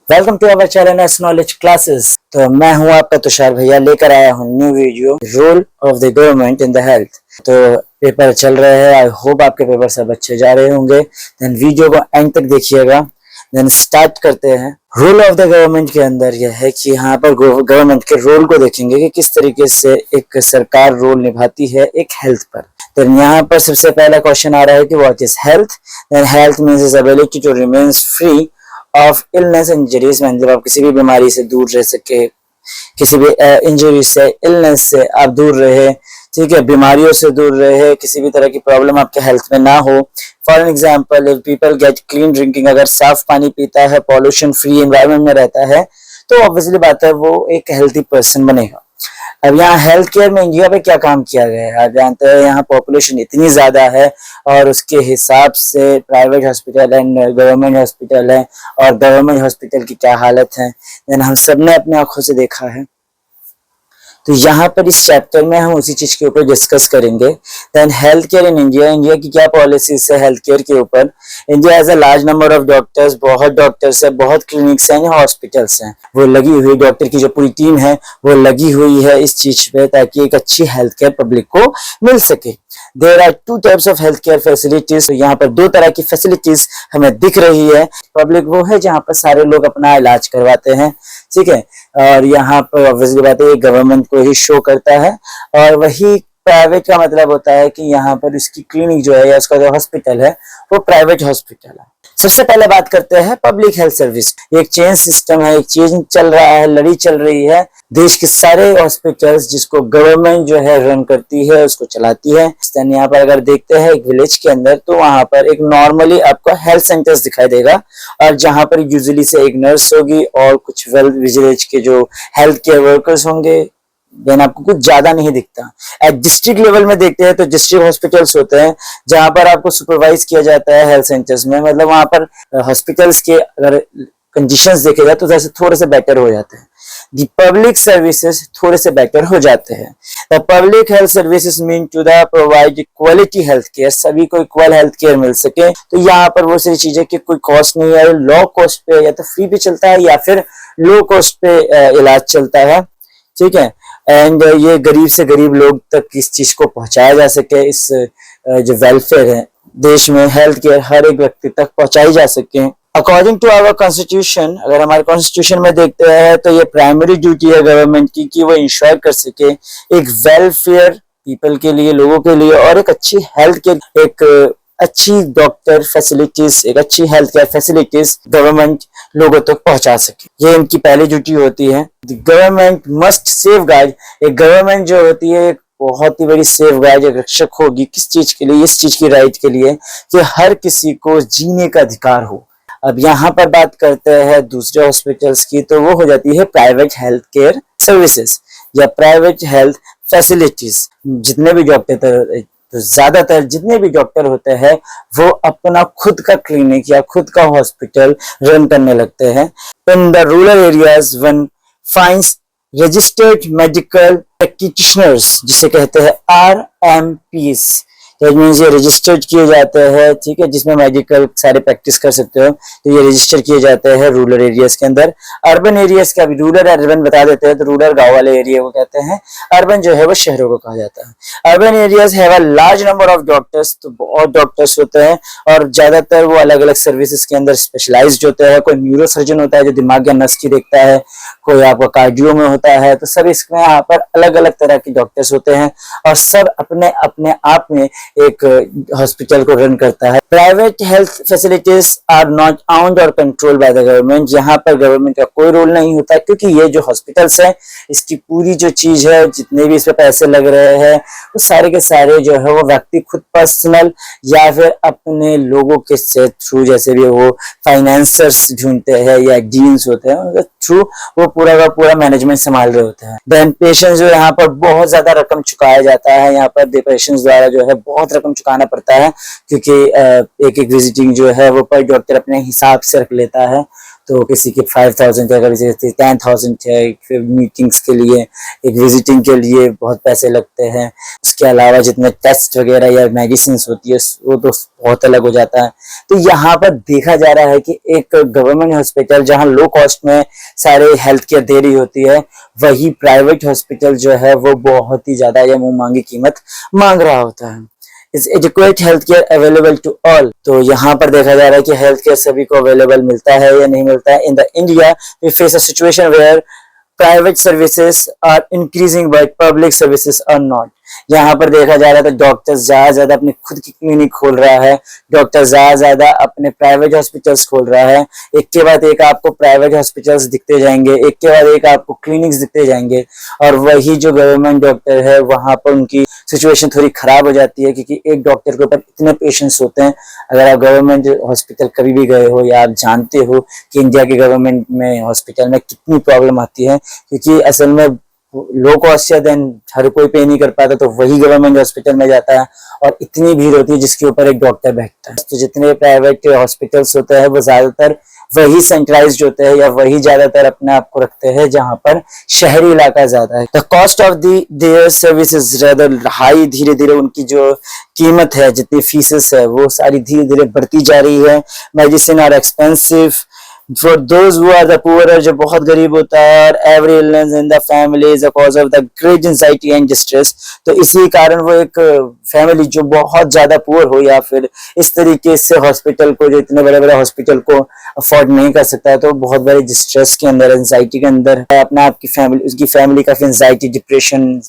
Welcome to our channel S knowledge classes. तो मैं हूं आपका तुषार भैया, लेकर आया हूं new video role of the government in the health. तो पेपर चल रहे हैं, आई होप आपके पेपर सब अच्छे जा रहे होंगे। देन वीडियो को एंड तक देखिएगा। देन स्टार्ट करते हैं। रोल ऑफ द गवर्नमेंट के अंदर यह है कि यहाँ पर गवर्नमेंट के रोल को देखेंगे कि किस तरीके से एक सरकार रोल निभाती है एक हेल्थ पर। तो यहाँ पर सबसे पहला क्वेश्चन आ रहा है कि what is health. Then health means is ability to remain free of illness injuries, मतलब आप किसी भी बीमारी से दूर रह सके, किसी भी इंजरी से, इलनेस से आप दूर रहे, ठीक है, बीमारियों से दूर रहे, किसी भी तरह की प्रॉब्लम आपके हेल्थ में ना हो। For example, if people get clean drinking, अगर साफ पानी पीता है, पॉल्यूशन फ्री एनवायरनमेंट में रहता है, तो ऑब्वियसली बात है वो एक हेल्थी पर्सन बनेगा। अब यहाँ हेल्थ केयर में इंडिया पे क्या काम किया गया है, आप जानते हैं यहाँ पॉपुलेशन इतनी ज्यादा है और उसके हिसाब से private hospital and government hospital है, और गवर्नमेंट हॉस्पिटल की क्या हालत है देन हम सबने अपने आंखों से देखा है। तो यहाँ पर इस चैप्टर में हम उसी चीज के ऊपर डिस्कस करेंगे। Then health care in India, India की क्या पॉलिसीज है हेल्थ केयर के ऊपर। India has a large number of doctors, बहुत डॉक्टर्स है, बहुत क्लिनिक्स हैं, हॉस्पिटल्स हैं, वो लगी हुई डॉक्टर की जो पूरी टीम है वो लगी हुई है इस चीज पे, ताकि एक अच्छी हेल्थ केयर पब्लिक को मिल सके। There are two types of health care facilities, तो यहाँ पर दो तरह की फैसिलिटीज हमें दिख रही है। पब्लिक वो है जहाँ पर सारे लोग अपना इलाज करवाते हैं, ठीक है, और यहाँ पर ऑब्वियसली बात है गवर्नमेंट को ही शो करता है। और वही प्राइवेट का मतलब होता है कि यहाँ पर उसकी क्लिनिक जो है या उसका जो हॉस्पिटल है वो प्राइवेट हॉस्पिटल है। सबसे पहले बात करते हैं पब्लिक हेल्थ सर्विस। एक चेन सिस्टम है, एक चेन चल रहा है, लड़ी चल रही है। देश के सारे हॉस्पिटल्स जिसको गवर्नमेंट जो है रन करती है, उसको चलाती है। यहाँ पर अगर देखते हैं एक विलेज के अंदर, तो वहां पर एक नॉर्मली आपको हेल्थ सेंटर्स दिखाई देगा, और जहां पर यूजुअली से एक नर्स होगी और कुछ वेल विलेज के जो हेल्थ केयर वर्कर्स होंगे। देन आपको कुछ ज्यादा नहीं दिखता। एट डिस्ट्रिक्ट लेवल में देखते हैं तो डिस्ट्रिक्ट हॉस्पिटल्स होते हैं जहां पर आपको सुपरवाइज किया जाता है हेल्थ सेंटर्स में, मतलब वहां पर हॉस्पिटल्स के अगर कंडीशंस देखे जाए तो जैसे थोड़े से बेटर हो जाते हैं। दी पब्लिक सर्विसेज थोड़े से बेटर हो जाते हैं। The public health services mean to the provide quality health care, सभी को इक्वल हेल्थ केयर मिल सके। तो यहाँ पर वो सारी चीजें कि कोई कॉस्ट नहीं है, लो कॉस्ट पे या तो फ्री पे चलता है या फिर लो कॉस्ट पे इलाज चलता है, ठीक है। एंड ये गरीब से गरीब लोग तक इस चीज को पहुंचाया जा सके, इस जो वेलफेयर है देश में हेल्थ केयर हर एक व्यक्ति तक पहुंचाई जा सके। अकॉर्डिंग टू आवर कॉन्स्टिट्यूशन, अगर हमारे कॉन्स्टिट्यूशन में देखते हैं तो ये प्राइमरी ड्यूटी है गवर्नमेंट की कि वो इंश्योर कर सके एक वेलफेयर पीपल के लिए, लोगों के लिए, और एक अच्छी हेल्थ केयर, एक अच्छी डॉक्टर फैसिलिटीज, एक अच्छी हेल्थ केयर फैसिलिटीज गवर्नमेंट लोगों तक पहुंचा सके। ये इनकी पहली ड्यूटी होती है। गवर्नमेंट मस्ट सेफ गार्ड, एक गवर्नमेंट जो होती है एक बहुत ही बड़ी सेफ गार्ड, एक रक्षक होगी किस चीज के लिए, इस चीज की राइट के लिए कि हर किसी को जीने का अधिकार हो। अब यहाँ पर बात करते हैं दूसरे हॉस्पिटल्स की, तो वो हो जाती है प्राइवेट हेल्थ केयर सर्विसेज या प्राइवेट हेल्थ फैसिलिटीज। जितने भी डॉक्टर, तो ज्यादातर जितने भी डॉक्टर होते हैं वो अपना खुद का क्लिनिक या खुद का हॉस्पिटल रन करने लगते हैं। In the rural areas one finds registered medical practitioners, जिसे कहते हैं RMPs, मीन्स ये रजिस्टर्ड किए जाते हैं, ठीक है, जिसमें मेडिकल सारे प्रैक्टिस कर सकते हो, तो ये रजिस्टर किए जाते हैं रूरल एरियाज के अंदर। अर्बन एरियाज का भी रूरल अर्बन बता देते हैं, तो रूरल गांव वाले एरिया को कहते हैं, अर्बन जो है वो शहरों को कहा जाता है। Urban areas have a large number of doctors, तो बहुत डॉक्टर्स होते हैं और ज्यादातर वो अलग अलग सर्विसेज के अंदर स्पेशलाइज्ड होते हैं। कोई न्यूरो सर्जन होता है जो दिमाग या नस की देखता है, कोई आपका कार्डियो में होता है, तो सब इसमें यहाँ पर अलग अलग तरह के डॉक्टर्स होते हैं और सब अपने अपने आप में एक हॉस्पिटल को रन करता है। Private health facilities are not owned और कंट्रोल बाय द गवर्नमेंट, यहाँ पर गवर्नमेंट का कोई रोल नहीं होता, क्योंकि ये जो हॉस्पिटल्स है इसकी पूरी जो चीज है, जितने भी इसमें पैसे लग रहे हैं वो सारे के सारे जो है वो व्यक्ति खुद पर्सनल या फिर अपने लोगों के थ्रू, जैसे भी वो फाइनेंसर्स ढूंढते हैं या डीन्स होते हैं उनके थ्रू वो पूरा का पूरा मैनेजमेंट संभाल रहे होते हैं। देन पेशेंट जो यहाँ पर बहुत ज्यादा रकम चुकाया जाता है, यहाँ पर पेशेंट्स द्वारा जो है बहुत रकम चुकाना पड़ता है, क्योंकि एक एक विजिटिंग जो है वो पर डॉक्टर अपने हिसाब से रख लेता है। तो किसी के 5,000 है, किसी के 10,000 है, फिर मीटिंग्स के लिए, एक विजिटिंग के लिए बहुत पैसे लगते हैं। उसके अलावा जितने टेस्ट वगैरह या मेडिसिन होती है वो तो बहुत अलग हो जाता है। तो यहाँ पर देखा जा रहा है कि एक गवर्नमेंट हॉस्पिटल जहाँ लो कॉस्ट में सारे हेल्थ केयर दे रही होती है, वही प्राइवेट हॉस्पिटल जो है वो बहुत ही ज्यादा या मुंह मांगी कीमत मांग रहा होता है। Is adequate health care available to all? तो यहाँ पर देखा जा रहा है कि हेल्थ केयर सभी को अवेलेबल मिलता है या नहीं मिलता है। In the India we face a situation where private services are increasing but public services are not. यहाँ पर देखा जा रहा है तो डॉक्टर ज्यादा अपनी खुद की क्लिनिक खोल रहा है, डॉक्टर ज्यादा अपने प्राइवेट हॉस्पिटल्स खोल रहा है। एक के बाद एक आपको प्राइवेट हॉस्पिटल्स दिखते जाएंगे, एक के बाद एक आपको क्लिनिक्स दिखते जाएंगे, और वही जो गवर्नमेंट डॉक्टर है वहां पर उनकी सिचुएशन थोड़ी खराब हो जाती है, क्योंकि एक डॉक्टर के ऊपर इतने पेशेंट्स होते हैं। अगर आप गवर्नमेंट हॉस्पिटल कभी भी गए हो या आप जानते हो कि इंडिया के गवर्नमेंट में हॉस्पिटल में कितनी प्रॉब्लम आती है, क्योंकि असल में लो कॉस्ट है, देन हर कोई पे नहीं कर पाता, तो वही गवर्नमेंट हॉस्पिटल में जाता है और इतनी भीड़ होती है जिसके ऊपर एक डॉक्टर बैठता है। तो जितने प्राइवेट हॉस्पिटल्स होते हैं वो ज्यादातर वही सेंट्रलाइज्ड होते हैं या वही ज्यादातर अपने आप को रखते हैं जहां पर शहरी इलाका ज्यादा है। The cost of their service is rather high. धीरे धीरे उनकी जो कीमत है, जितनी फीसेस है, वो सारी धीरे धीरे बढ़ती जा रही है। Medicine are expensive for those who are the poor, जो बहुत गरीब होता है, और every illness in the family is a cause of the great anxiety and distress. तो इसी कारण वो एक फैमिली जो बहुत ज्यादा पुअर हो या फिर इस तरीके से हॉस्पिटल को, जो इतने बड़े बड़े हॉस्पिटल को अफोर्ड नहीं कर सकता है, तो बहुत बड़े डिस्ट्रेस के अंदर, एंजाइटी के अंदर है। अपना आपकी फैमिली, उसकी फैमिली काफी एंजाइटी डिप्रेशन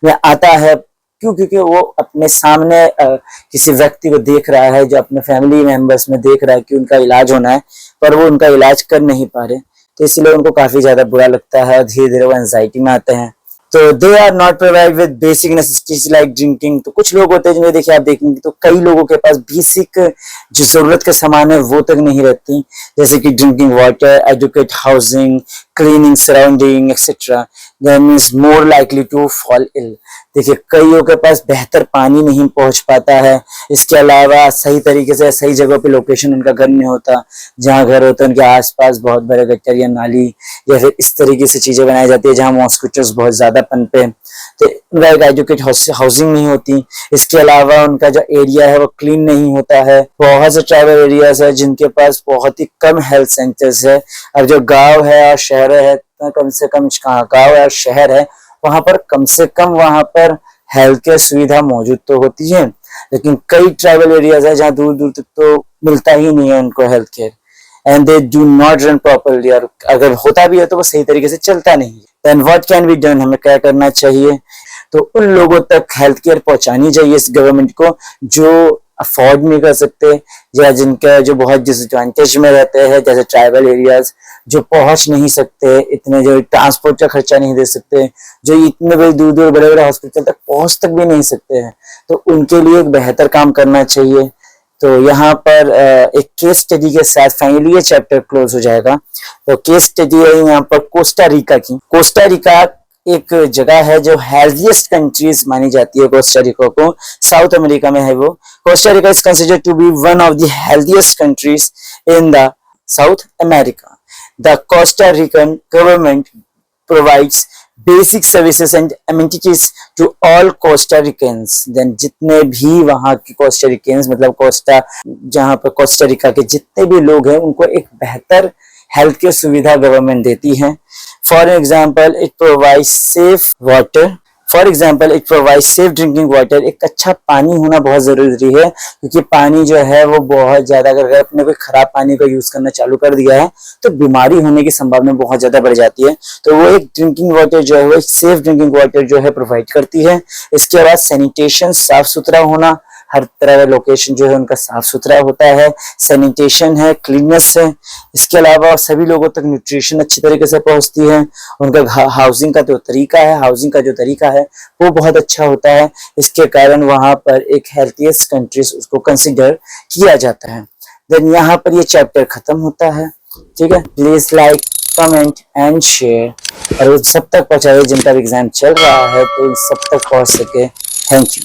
में आता है। क्यों? क्योंकि वो अपने सामने किसी व्यक्ति को देख रहा है जो अपने फैमिली मेंबर्स में देख रहा है कि उनका इलाज होना है, पर वो उनका इलाज कर नहीं पा रहे, तो इसलिए उनको काफी ज्यादा बुरा लगता है, धीरे धीरे वो एंजाइटी में आते हैं। तो they are not provide with basic necessities like drinking. तो कुछ लोग होते हैं जिन्हें देखिए आप देखेंगे तो कई लोगों के पास बेसिक जो जरूरत के सामान है वो तक नहीं रहती, जैसे कि drinking water, adequate housing, cleaning surrounding etcetera. That means more likely to fall ill. देखिए कईयों के पास बेहतर पानी नहीं पहुंच पाता है, इसके अलावा सही तरीके से सही जगह पे लोकेशन उनका घर नहीं होता, जहाँ घर होता है उनके आसपास बहुत बड़े गटर या नाली या फिर इस तरीके से चीजें बनाई जाती है जहाँ मॉस्किटोस बहुत ज्यादा पनपे, तो उनका एक एजुकेट हाउसिंग नहीं होती। इसके अलावा उनका जो एरिया है वो क्लीन नहीं होता है। बहुत से ट्राइबल एरियाज है जिनके पास बहुत ही कम हेल्थ सेंटर्स है। अब जो गाँव है और शहर है, कम से कम गाँव है और शहर है, वहां पर कम से कम वहां पर हेल्थ केयर सुविधा मौजूद तो होती है, लेकिन कई ट्राइबल एरियाज है जहाँ दूर दूर तक तो मिलता ही नहीं है उनको health care, and they do not run properly. और अगर होता भी है तो वो सही तरीके से चलता नहीं है। Then what can be done, हमें क्या करना चाहिए? तो उन लोगों तक हेल्थ केयर पहुंचानी चाहिए इस गवर्नमेंट को जो अफोर्ड नहीं कर सकते या जिनका जो बहुत डिसएडवांटेज में रहते हैं, जैसे ट्राइबल एरियाज जो पहुंच नहीं सकते, इतने जो ट्रांसपोर्ट का खर्चा नहीं दे सकते, जो इतने बड़े दूर दूर बड़े बड़े हॉस्पिटल तक पहुंच तक भी नहीं सकते हैं, तो उनके लिए एक बेहतर काम करना चाहिए। तो यहाँ पर एक केस स्टडी के साथ फाइनली ये चैप्टर क्लोज हो जाएगा। तो केस स्टडी है यहाँ पर कोस्टा रिका की। कोस्टा रिका एक जगह है जो हेल्थीएस्ट कंट्रीज मानी जाती है। कोस्टा रिका को साउथ अमेरिका में है वो। Costa Rica is considered to be one of the healthiest countries in the South America. The Costa Rican government provides basic services and amenities to all Costa Ricans. Then जितने भी वहां के Costa Ricans, मतलब Costa जहां पर Costa Rica के जितने भी लोग हैं उनको एक बेहतर हेल्थ केयर सुविधा गवर्नमेंट देती है। For example it provide safe water, for example it provide safe drinking water. एक अच्छा पानी होना बहुत जरूरी है, क्योंकि पानी जो है वो बहुत ज्यादा, अगर अपने कोई खराब पानी का यूज करना चालू कर दिया है तो बीमारी होने की संभावना बहुत ज्यादा बढ़ जाती है। तो वो एक ड्रिंकिंग वाटर जो है वो एक सेफ ड्रिंकिंग वाटर जो है प्रोवाइड करती है। इसके बाद सैनिटेशन, साफ सुथरा होना, हर तरह का लोकेशन जो है उनका साफ सुथरा होता है, सैनिटेशन है, क्लीननेस है। इसके अलावा सभी लोगों तक न्यूट्रिशन अच्छी तरीके से पहुंचती है। उनका हाउसिंग का जो तरीका है, हाउसिंग का जो तरीका है वो बहुत अच्छा होता है। इसके कारण वहां पर एक हेल्थीएस्ट कंट्रीज उसको कंसिडर किया जाता है। देन यहाँ पर ये चैप्टर खत्म होता है। ठीक है, please like, comment and share, और सब तक पहुंचाइए जिनका एग्जाम चल रहा है तो इन सब तक पहुंच सके। Thank you.